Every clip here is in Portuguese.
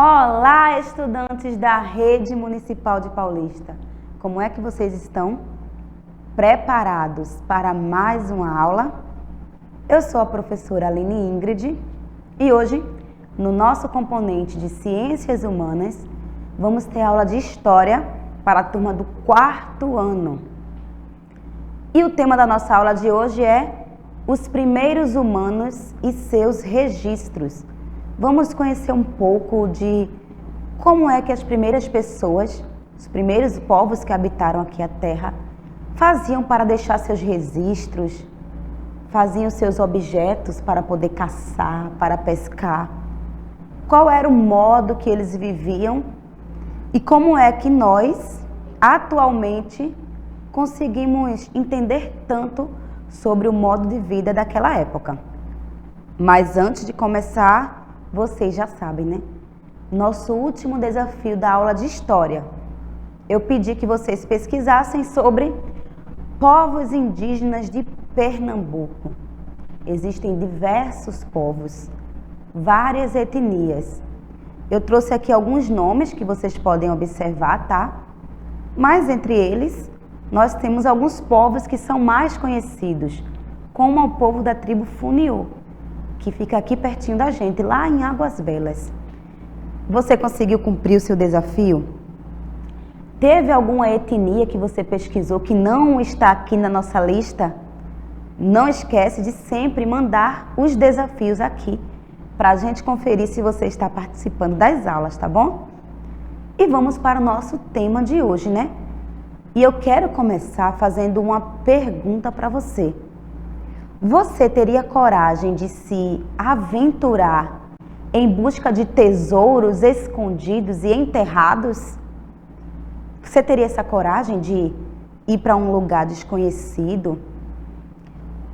Olá, estudantes da Rede Municipal de Paulista. Como é que vocês estão? Preparados para mais uma aula? Eu sou a professora Aline Ingrid e hoje, no nosso componente de Ciências Humanas, vamos ter aula de História para a turma do 4º ano. E o tema da nossa aula de hoje é os primeiros humanos e seus registros. Vamos conhecer um pouco de como é que as primeiras pessoas, os primeiros povos que habitaram aqui a Terra, faziam para deixar seus registros, faziam seus objetos para poder caçar, para pescar. Qual era o modo que eles viviam e como é que nós, atualmente, conseguimos entender tanto sobre o modo de vida daquela época. Mas antes de começar, vocês já sabem, né? Nosso último desafio da aula de História. Eu pedi que vocês pesquisassem sobre povos indígenas de Pernambuco. Existem diversos povos, várias etnias. Eu trouxe aqui alguns nomes que vocês podem observar, tá? Mas entre eles, nós temos alguns povos que são mais conhecidos, como o povo da tribo Funiô, que fica aqui pertinho da gente, lá em Águas Belas. Você conseguiu cumprir o seu desafio? Teve alguma etnia que você pesquisou que não está aqui na nossa lista? Não esquece de sempre mandar os desafios aqui, para a gente conferir se você está participando das aulas, tá bom? E vamos para o nosso tema de hoje, né? E eu quero começar fazendo uma pergunta para você. Você teria coragem de se aventurar em busca de tesouros escondidos e enterrados? Você teria essa coragem de ir para um lugar desconhecido,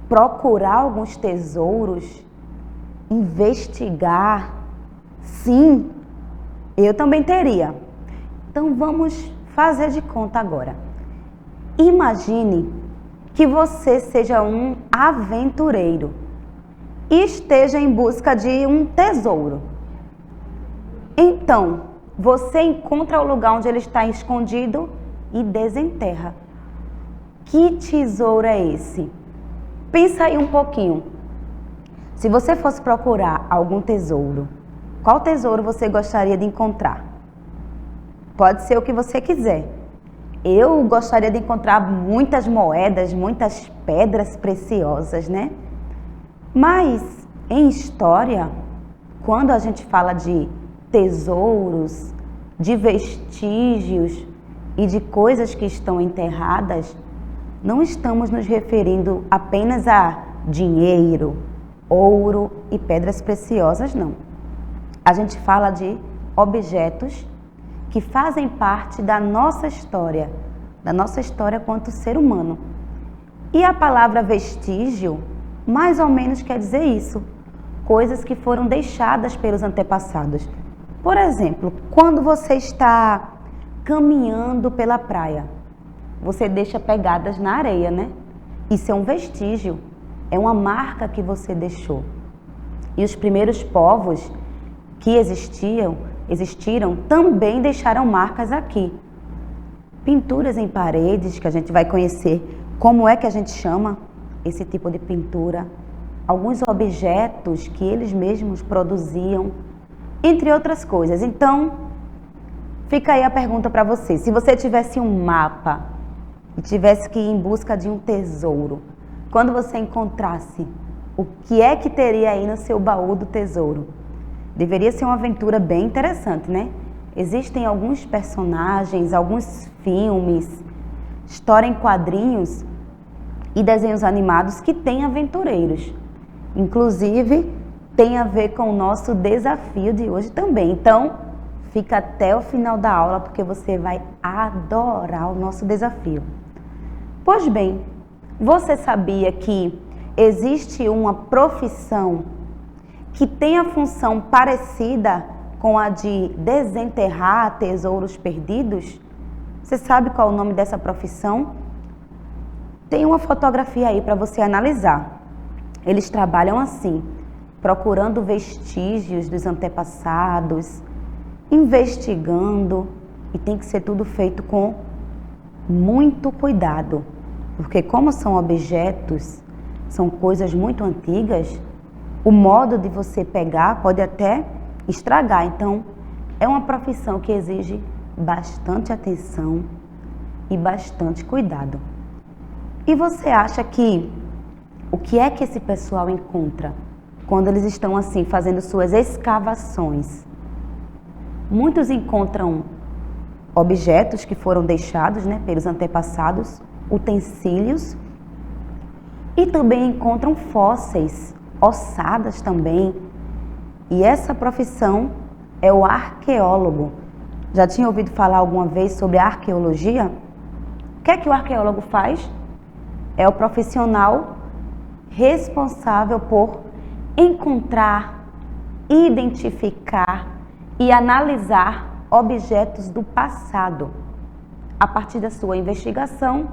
procurar alguns tesouros, investigar? Sim, eu também teria. Então vamos fazer de conta agora. Imagine que você seja um aventureiro e esteja em busca de um tesouro. Então, você encontra o lugar onde ele está escondido e desenterra. Que tesouro é esse? Pensa aí um pouquinho. Se você fosse procurar algum tesouro, qual tesouro você gostaria de encontrar? Pode ser o que você quiser. Eu gostaria de encontrar muitas moedas, muitas pedras preciosas, né? Mas em história, quando a gente fala de tesouros, de vestígios e de coisas que estão enterradas, não estamos nos referindo apenas a dinheiro, ouro e pedras preciosas, não. A gente fala de objetos que fazem parte da nossa história quanto ser humano. E a palavra vestígio, mais ou menos quer dizer isso, coisas que foram deixadas pelos antepassados. Por exemplo, quando você está caminhando pela praia, você deixa pegadas na areia, né? Isso é um vestígio, é uma marca que você deixou. E os primeiros povos que existiram também deixaram marcas aqui. Pinturas em paredes, que a gente vai conhecer como é que a gente chama esse tipo de pintura. Alguns objetos que eles mesmos produziam, entre outras coisas. Então, fica aí a pergunta para você. Se você tivesse um mapa e tivesse que ir em busca de um tesouro, quando você encontrasse, o que é que teria aí no seu baú do tesouro? Deveria ser uma aventura bem interessante, né? Existem alguns personagens, alguns filmes, história em quadrinhos e desenhos animados que têm aventureiros. Inclusive, tem a ver com o nosso desafio de hoje também. Então, fica até o final da aula porque você vai adorar o nosso desafio. Pois bem, você sabia que existe uma profissão que tem a função parecida com a de desenterrar tesouros perdidos? Você sabe qual é o nome dessa profissão? Tem uma fotografia aí para você analisar. Eles trabalham assim, procurando vestígios dos antepassados, investigando, e tem que ser tudo feito com muito cuidado, porque como são objetos, são coisas muito antigas, o modo de você pegar pode até estragar. Então, é uma profissão que exige bastante atenção e bastante cuidado. E você acha que o que é que esse pessoal encontra quando eles estão assim fazendo suas escavações? Muitos encontram objetos que foram deixados, né, pelos antepassados, utensílios, e também encontram fósseis, ossadas também. E essa profissão é o arqueólogo. Já tinha ouvido falar alguma vez sobre a arqueologia? O que é que o arqueólogo faz? É o profissional responsável por encontrar, identificar e analisar objetos do passado. A partir da sua investigação,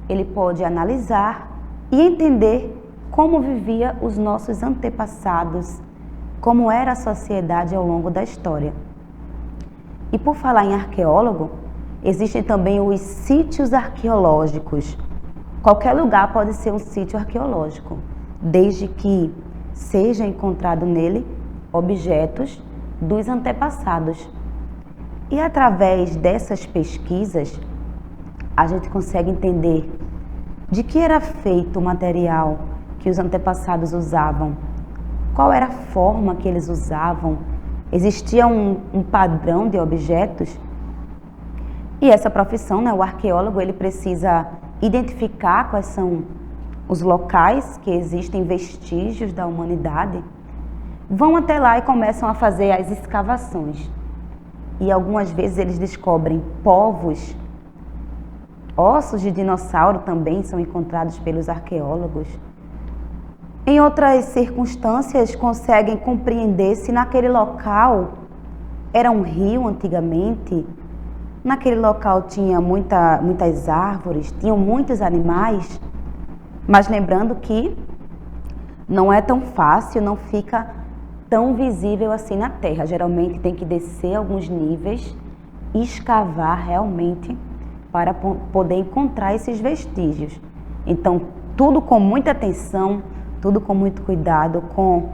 ele pode analisar e entender como vivia os nossos antepassados, como era a sociedade ao longo da história. E por falar em arqueólogo, existem também os sítios arqueológicos. Qualquer lugar pode ser um sítio arqueológico, desde que seja encontrado nele objetos dos antepassados. E através dessas pesquisas, a gente consegue entender de que era feito o material que os antepassados usavam, qual era a forma que eles usavam, existia um padrão de objetos. E essa profissão, né, o arqueólogo, ele precisa identificar quais são os locais que existem vestígios da humanidade, vão até lá e começam a fazer as escavações. E algumas vezes eles descobrem povos, ossos de dinossauro também são encontrados pelos arqueólogos. Em outras circunstâncias, conseguem compreender se naquele local era um rio antigamente, naquele local tinha muitas árvores, tinham muitos animais, mas lembrando que não é tão fácil, não fica tão visível assim na terra. Geralmente tem que descer alguns níveis e escavar realmente para poder encontrar esses vestígios. Então, tudo com muita atenção, tudo com muito cuidado, com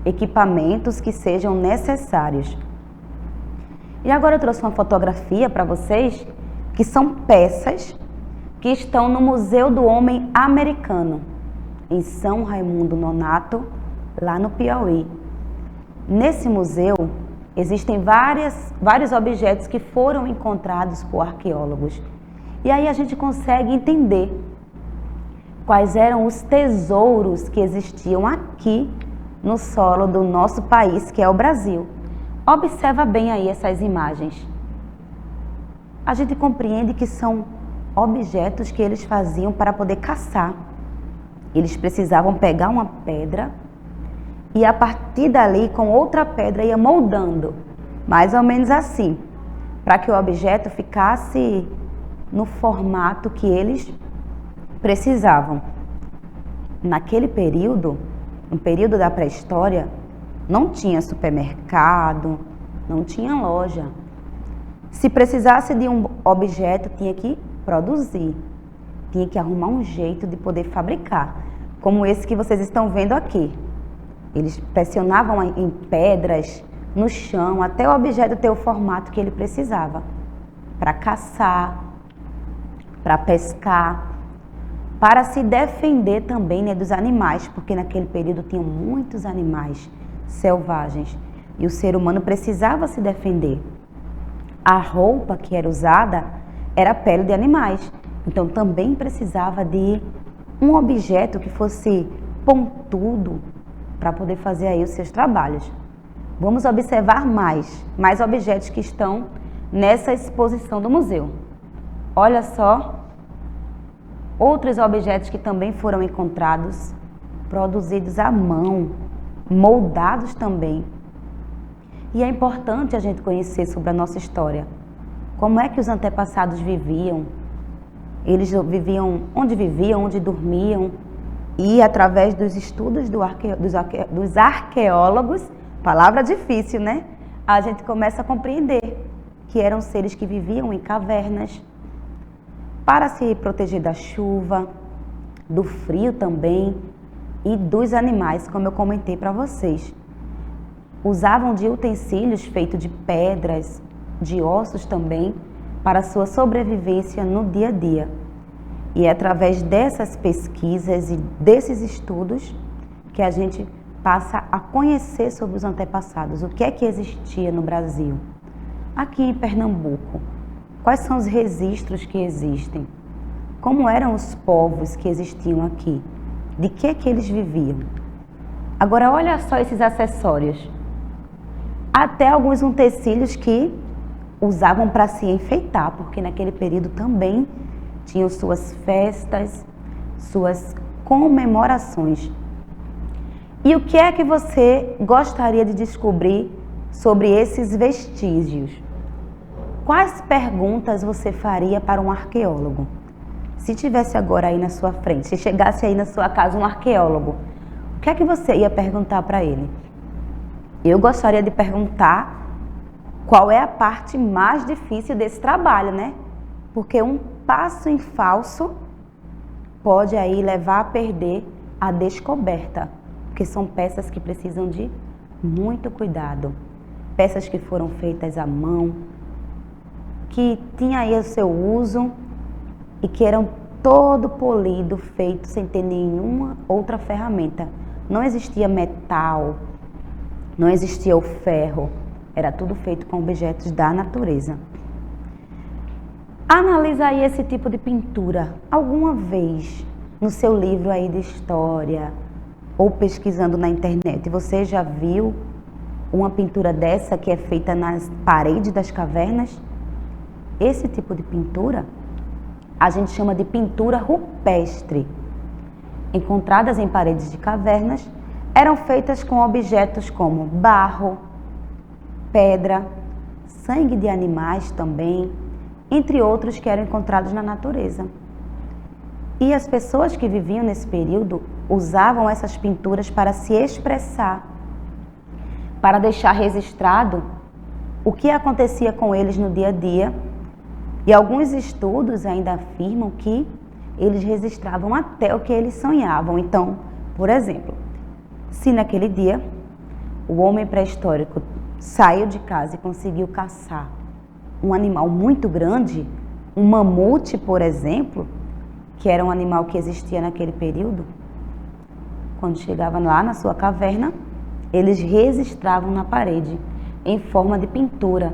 equipamentos que sejam necessários. E agora eu trouxe uma fotografia para vocês, que são peças que estão no Museu do Homem Americano, em São Raimundo Nonato, lá no Piauí. Nesse museu, existem vários objetos que foram encontrados por arqueólogos. E aí a gente consegue entender quais eram os tesouros que existiam aqui no solo do nosso país, que é o Brasil. Observa bem aí essas imagens. A gente compreende que são objetos que eles faziam para poder caçar. Eles precisavam pegar uma pedra e a partir dali com outra pedra ia moldando, mais ou menos assim, para que o objeto ficasse no formato que eles precisavam. Naquele período, no período da pré-história, não tinha supermercado, não tinha loja. Se precisasse de um objeto, tinha que produzir, tinha que arrumar um jeito de poder fabricar, como esse que vocês estão vendo aqui. Eles pressionavam em pedras, no chão, até o objeto ter o formato que ele precisava, para caçar, para pescar, para se defender também, né, dos animais, porque naquele período tinham muitos animais selvagens e o ser humano precisava se defender. A roupa que era usada era pele de animais, então também precisava de um objeto que fosse pontudo para poder fazer aí os seus trabalhos. Vamos observar mais objetos que estão nessa exposição do museu. Olha só, outros objetos que também foram encontrados, produzidos à mão, moldados também. E é importante a gente conhecer sobre a nossa história. Como é que os antepassados viviam? Eles viviam, onde dormiam. E através dos estudos dos arqueólogos, palavra difícil, né? a gente começa a compreender que eram seres que viviam em cavernas para se proteger da chuva, do frio também e dos animais, como eu comentei para vocês. Usavam de utensílios feitos de pedras, de ossos também, para sua sobrevivência no dia a dia. E é através dessas pesquisas e desses estudos que a gente passa a conhecer sobre os antepassados, o que é que existia no Brasil. Aqui em Pernambuco, quais são os registros que existem? Como eram os povos que existiam aqui? De que eles viviam? Agora olha só esses acessórios. Até alguns utensílios que usavam para se enfeitar, porque naquele período também tinham suas festas, suas comemorações. E o que é que você gostaria de descobrir sobre esses vestígios? Quais perguntas você faria para um arqueólogo? Se tivesse agora aí na sua frente, se chegasse aí na sua casa um arqueólogo, o que é que você ia perguntar para ele? Eu gostaria de perguntar qual é a parte mais difícil desse trabalho, né? Porque um passo em falso pode aí levar a perder a descoberta, porque são peças que precisam de muito cuidado. Peças que foram feitas à mão, que tinham aí o seu uso e que eram todo polido, feito sem ter nenhuma outra ferramenta. Não existia metal, não existia o ferro, era tudo feito com objetos da natureza. Analisa aí esse tipo de pintura. Alguma vez no seu livro aí de história ou pesquisando na internet, você já viu uma pintura dessa que é feita nas paredes das cavernas? Esse tipo de pintura a gente chama de pintura rupestre. Encontradas em paredes de cavernas, eram feitas com objetos como barro, pedra, sangue de animais também, entre outros que eram encontrados na natureza. E as pessoas que viviam nesse período usavam essas pinturas para se expressar, para deixar registrado o que acontecia com eles no dia a dia. E alguns estudos ainda afirmam que eles registravam até o que eles sonhavam. Então, por exemplo, se naquele dia o homem pré-histórico saiu de casa e conseguiu caçar um animal muito grande, um mamute, por exemplo, que era um animal que existia naquele período, quando chegava lá na sua caverna, eles registravam na parede em forma de pintura.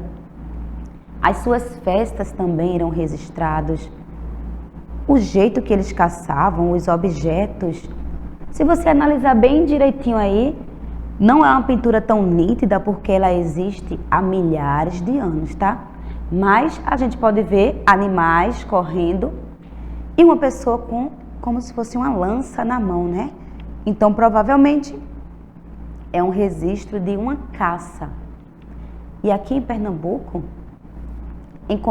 As suas festas também eram registrados, o jeito que eles caçavam, os objetos. Se você analisar bem direitinho aí, não é uma pintura tão nítida porque ela existe há milhares de anos, tá? Mas a gente pode ver animais correndo e uma pessoa com como se fosse uma lança na mão, né? Então, provavelmente, é um registro de uma caça. E aqui em Pernambuco,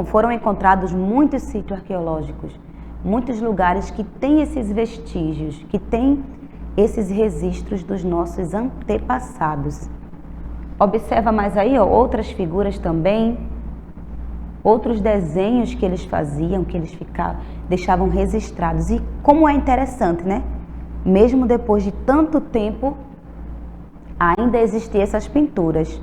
foram encontrados muitos sítios arqueológicos, muitos lugares que têm esses vestígios, que têm esses registros dos nossos antepassados. Observa mais aí, ó, outras figuras também, outros desenhos que eles faziam, que eles deixavam registrados. E como é interessante, né? Mesmo depois de tanto tempo, ainda existiam essas pinturas.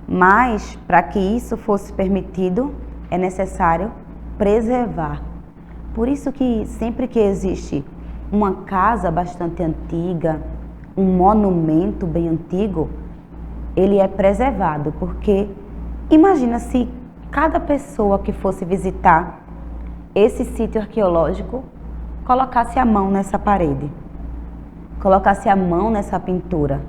Mas, para que isso fosse permitido, é necessário preservar. Por isso que sempre que existe uma casa bastante antiga, um monumento bem antigo, ele é preservado, porque imagina se cada pessoa que fosse visitar esse sítio arqueológico colocasse a mão nessa parede, colocasse a mão nessa pintura.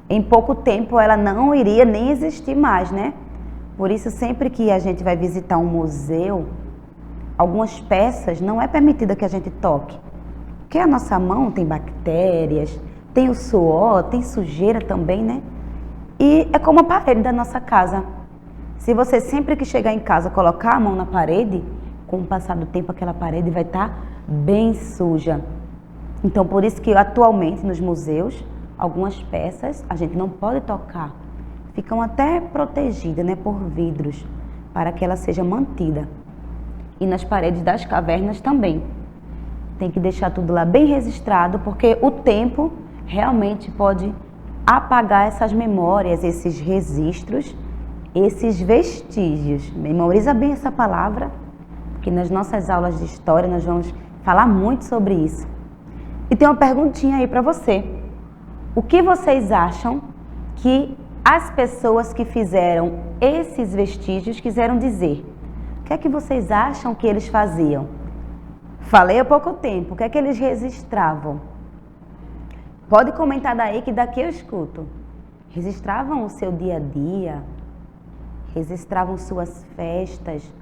Em pouco tempo ela não iria nem existir mais, né? Por isso, sempre que a gente vai visitar um museu, algumas peças não é permitida que a gente toque. Porque a nossa mão tem bactérias, tem o suor, tem sujeira também, né? E é como a parede da nossa casa. Se você sempre que chegar em casa colocar a mão na parede, com o passar do tempo aquela parede vai estar bem suja. Então, por isso que atualmente nos museus, algumas peças a gente não pode tocar. ficam até protegidas, né, por vidros, para que ela seja mantida. E nas paredes das cavernas também. Tem que deixar tudo lá bem registrado, porque o tempo realmente pode apagar essas memórias, esses registros, esses vestígios. Memoriza bem essa palavra, porque nas nossas aulas de história nós vamos falar muito sobre isso. E tem uma perguntinha aí para você. O que vocês acham que as pessoas que fizeram esses vestígios quiseram dizer? O que é que vocês acham que eles faziam? Falei há pouco tempo, o que é que eles registravam? Pode comentar daí que daqui eu escuto. Registravam o seu dia a dia, registravam suas festas,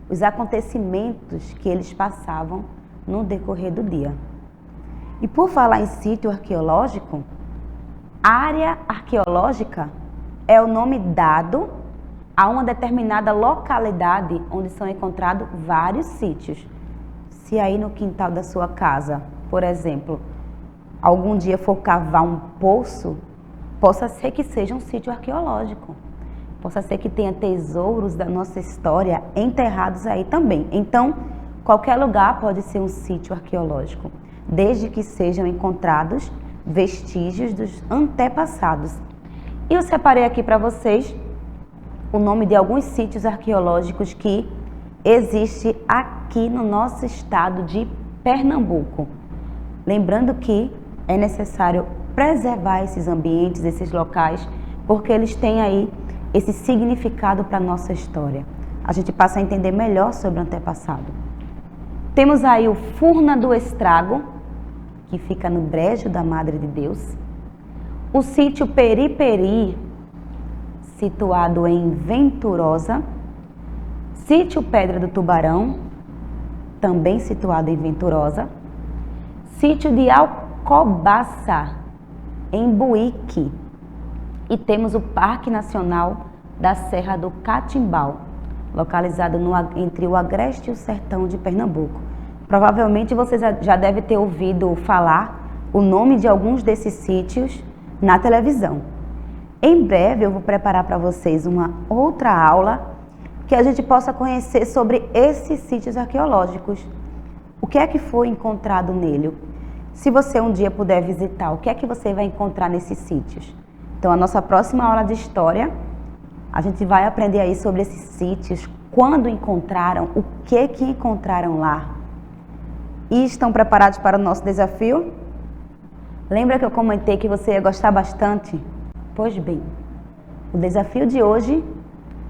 os acontecimentos que eles passavam no decorrer do dia. E por falar em sítio arqueológico, área arqueológica é o nome dado a uma determinada localidade onde são encontrados vários sítios. Se aí no quintal da sua casa, por exemplo, algum dia for cavar um poço, possa ser que seja um sítio arqueológico. Possa ser que tenha tesouros da nossa história enterrados aí também. Então, qualquer lugar pode ser um sítio arqueológico, desde que sejam encontrados vestígios dos antepassados. E eu separei aqui para vocês o nome de alguns sítios arqueológicos que existem aqui no nosso estado de Pernambuco. Lembrando que é necessário preservar esses ambientes, esses locais, porque eles têm aí esse significado para a nossa história. A gente passa a entender melhor sobre o antepassado. Temos aí o Furna do Estrago, que fica no Brejo da Madre de Deus. O sítio Periperi, situado em Venturosa. Sítio Pedra do Tubarão, também situado em Venturosa. Sítio de Alcobaça, em Buíque. E temos o Parque Nacional da Serra do Catimbau, localizado entre o Agreste e o Sertão de Pernambuco. Provavelmente você já deve ter ouvido falar o nome de alguns desses sítios na televisão. Em breve eu vou preparar para vocês uma outra aula que a gente possa conhecer sobre esses sítios arqueológicos. O que é que foi encontrado nele? Se você um dia puder visitar, o que é que você vai encontrar nesses sítios? Então, a nossa próxima aula de história, a gente vai aprender aí sobre esses sítios, quando encontraram, o que encontraram lá. E estão preparados para o nosso desafio? Lembra que eu comentei que você ia gostar bastante? Pois bem, o desafio de hoje,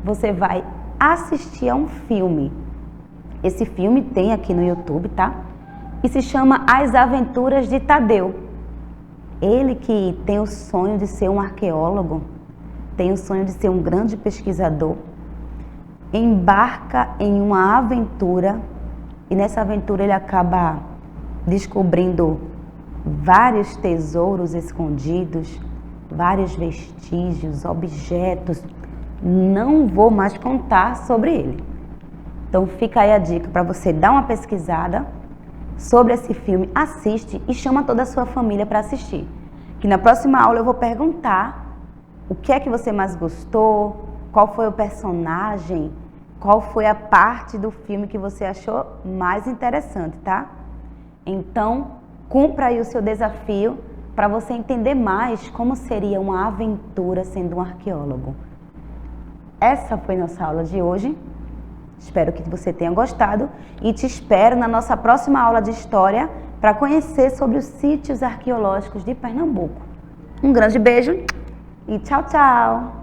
você vai assistir a um filme. Esse filme tem aqui no YouTube, tá? E se chama As Aventuras de Tadeu. Ele que tem o sonho de ser um arqueólogo, tem o sonho de ser um grande pesquisador, embarca em uma aventura e nessa aventura ele acaba descobrindo vários tesouros escondidos, vários vestígios, objetos. Não vou mais contar sobre ele. Então fica aí a dica para você dar uma pesquisada sobre esse filme, assiste e chama toda a sua família para assistir. Que na próxima aula eu vou perguntar o que é que você mais gostou, qual foi o personagem, qual foi a parte do filme que você achou mais interessante, tá? Então, cumpra aí o seu desafio para você entender mais como seria uma aventura sendo um arqueólogo. Essa foi nossa aula de hoje. Espero que você tenha gostado e te espero na nossa próxima aula de história para conhecer sobre os sítios arqueológicos de Pernambuco. Um grande beijo e tchau, tchau!